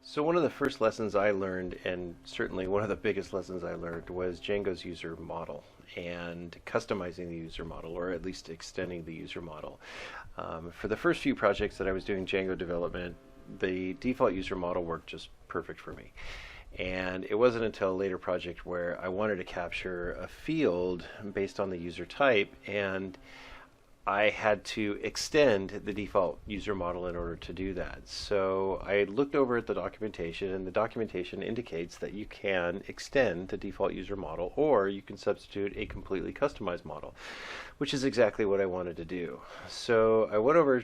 So one of the first lessons I learned, and certainly one of the biggest lessons I learned, was Django's user model and customizing the user model, or at least extending the user model. For the first few projects that I was doing Django development, the default user model worked just perfect for me. And it wasn't until a later project where I wanted to capture a field based on the user type, and I had to extend the default user model in order to do that. So I looked over at the documentation, and the documentation indicates that you can extend the default user model, or you can substitute a completely customized model, which is exactly what I wanted to do. So I went over,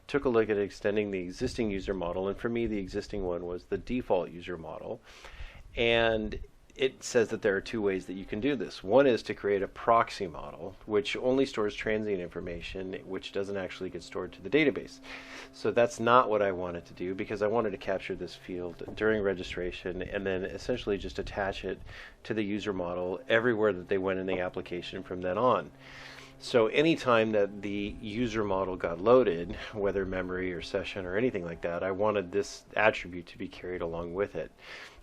took a look at extending the existing user model, and for me, the existing one was the default user model. And it says that there are two ways that you can do this. One is to create a proxy model, which only stores transient information, which doesn't actually get stored to the database. So that's not what I wanted to do, because I wanted to capture this field during registration and then essentially just attach it to the user model everywhere that they went in the application from then on. So anytime that the user model got loaded, whether memory or session or anything like that, I wanted this attribute to be carried along with it.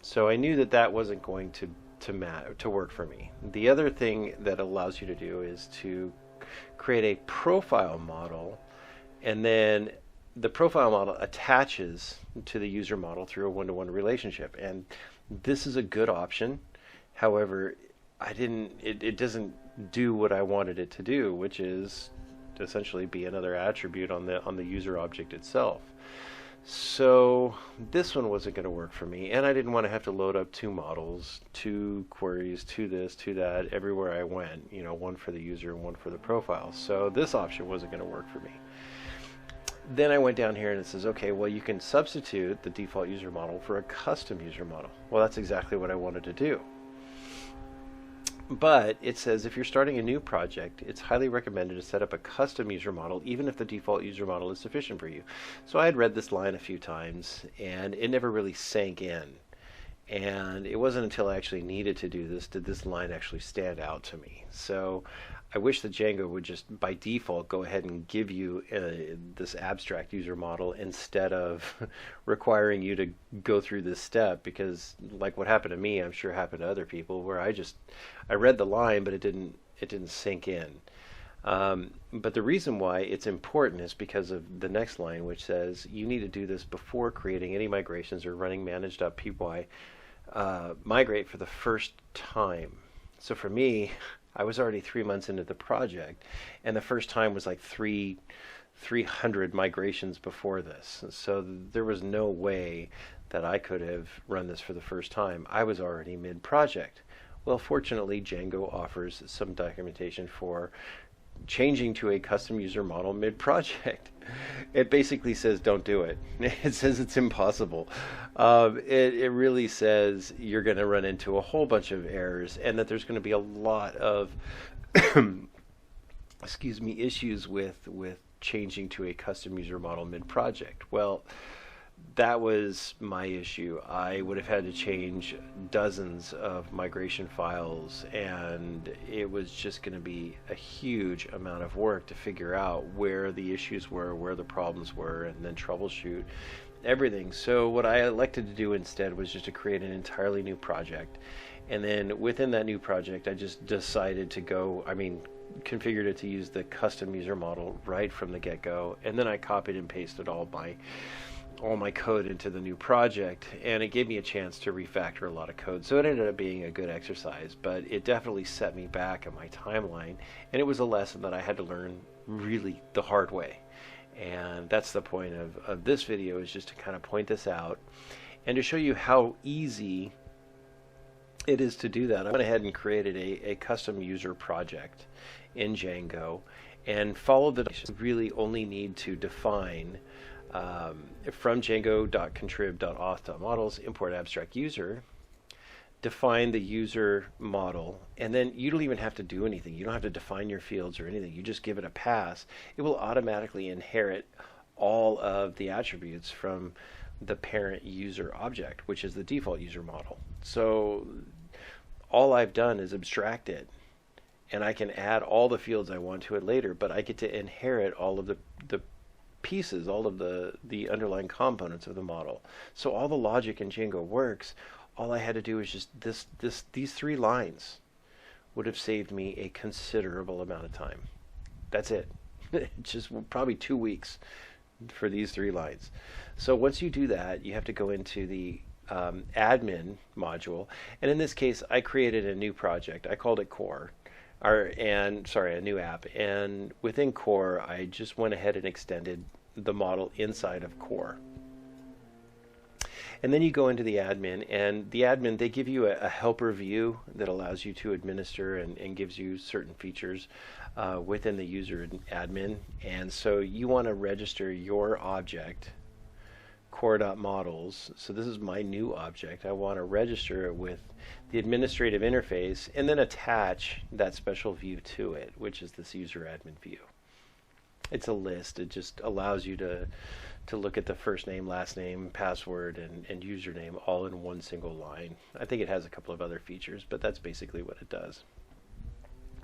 So I knew that that wasn't going to work for me. The other thing that allows you to do is to create a profile model, and then the profile model attaches to the user model through a one-to-one relationship. And this is a good option. However, it doesn't do what I wanted it to do, which is to essentially be another attribute on the user object itself. So this one wasn't going to work for me, and I didn't want to have to load up two models, two queries, to this, to that, everywhere I went, one for the user and one for the profile. So this option wasn't going to work for me. Then I went down here and it says, okay, well, you can substitute the default user model for a custom user model. Well, that's exactly what I wanted to do. But it says if you're starting a new project, it's highly recommended to set up a custom user model, even if the default user model is sufficient for you. So I had read this line a few times, and it never really sank in. And it wasn't until I actually needed to do this did this line actually stand out to me. So I wish that Django would just, by default, go ahead and give you this abstract user model instead of requiring you to go through this step, because like what happened to me, I'm sure happened to other people, where I read the line, but it didn't sink in. But the reason why it's important is because of the next line, which says you need to do this before creating any migrations or running managed.py migrate for the first time. So for me, I was already 3 months into the project, and the first time was like 300 migrations before this. So there was no way that I could have run this for the first time. I was already mid-project. Well, fortunately, Django offers some documentation for changing to a custom user model mid-project. It basically says don't do it. It says it's impossible. It really says you're going to run into a whole bunch of errors, and that there's going to be a lot of issues with changing to a custom user model mid-project. Well, that was my issue. I would have had to change dozens of migration files, and it was just going to be a huge amount of work to figure out where the issues were, where the problems were, and then troubleshoot everything. So what I elected to do instead was just to create an entirely new project. And then within that new project, I just decided to configured it to use the custom user model right from the get-go. And then I copied and pasted all my code into the new project, and it gave me a chance to refactor a lot of code. So it ended up being a good exercise, but it definitely set me back on my timeline, and it was a lesson that I had to learn really the hard way. And that's the point of this video, is just to kind of point this out and to show you how easy it is to do that. I went ahead and created a custom user project in Django and followed the really only need to define from django.contrib.auth.models import abstract user, define the user model, and then you don't even have to do anything. You don't have to define your fields or anything. You just give it a pass. It will automatically inherit all of the attributes from the parent user object, which is the default user model. So all I've done is abstract it, and I can add all the fields I want to it later, but I get to inherit all of the pieces, all of the underlying components of the model. So all the logic in Django works. All I had to do was just these 3 lines would have saved me a considerable amount of time. That's it. Just probably 2 weeks for these 3 lines. So once you do that, you have to go into the admin module, and in this case I created a new project. I called it Core, a new app, and within Core I just went ahead and extended the model inside of Core. And then you go into the admin, and the admin, they give you a helper view that allows you to administer and gives you certain features within the user admin. And so you want to register your object, core.models. So this is my new object. I want to register it with the administrative interface and then attach that special view to it, which is this user admin view. It's a list. It just allows you to look at the first name, last name, password, and username all in one single line. I think it has a couple of other features, but that's basically what it does.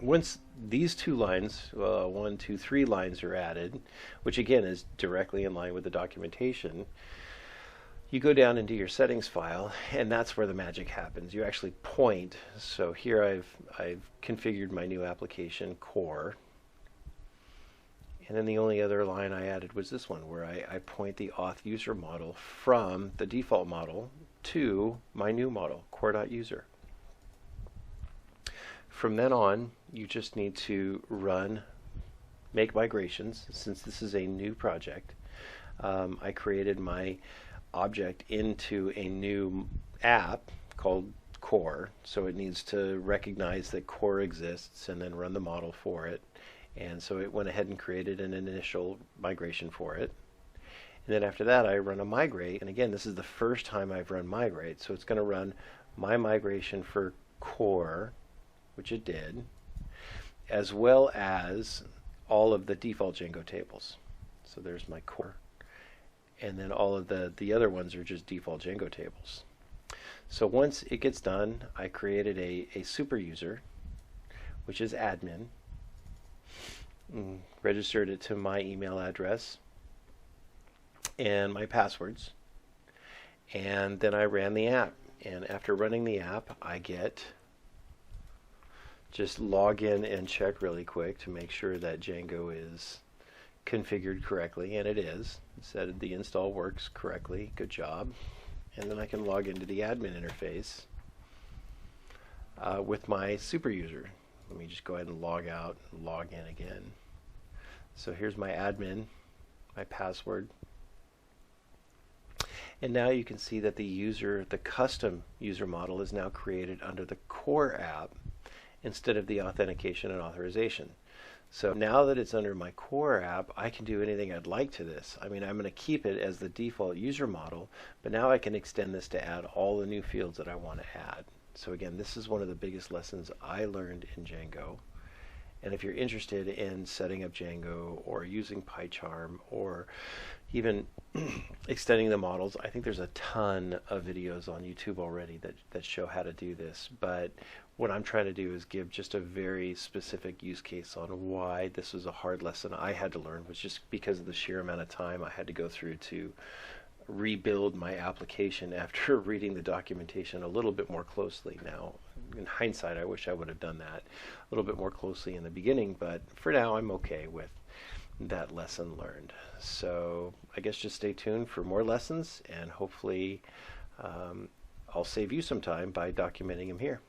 Once these 2 lines, 1, 2, 3 lines are added, which again is directly in line with the documentation, you go down into your settings file, and that's where the magic happens. You actually point. So here I've configured my new application, Core. And then the only other line I added was this one, where I point the auth user model from the default model to my new model, core.user. From then on, you just need to make migrations. Since this is a new project, I created my object into a new app called Core. So it needs to recognize that Core exists and then run the model for it. And so it went ahead and created an initial migration for it. And then after that, I run a migrate. And again, this is the first time I've run migrate. So it's going to run my migration for Core, which it did, as well as all of the default Django tables. So there's my Core. And then all of the other ones are just default Django tables. So once it gets done, I created a super user, which is admin. Registered it to my email address and my passwords, and then I ran the app. And after running the app, I just log in and check really quick to make sure that Django is configured correctly, and it is. It said the install works correctly. Good job. And then I can log into the admin interface with my super user. Let me just go ahead and log out and log in again. So here's my admin, my password. And now you can see that the custom user model is now created under the Core app instead of the authentication and authorization. So now that it's under my Core app, I can do anything I'd like to this. I mean, I'm going to keep it as the default user model, but now I can extend this to add all the new fields that I want to add. So again, this is one of the biggest lessons I learned in Django. And if you're interested in setting up Django or using PyCharm or even extending the models, I think there's a ton of videos on YouTube already that show how to do this. But what I'm trying to do is give just a very specific use case on why this was a hard lesson I had to learn, was just because of the sheer amount of time I had to go through to rebuild my application after reading the documentation a little bit more closely. Now, in hindsight, I wish I would have done that a little bit more closely in the beginning, but for now I'm okay with that lesson learned. So I guess just stay tuned for more lessons, and hopefully I'll save you some time by documenting them here.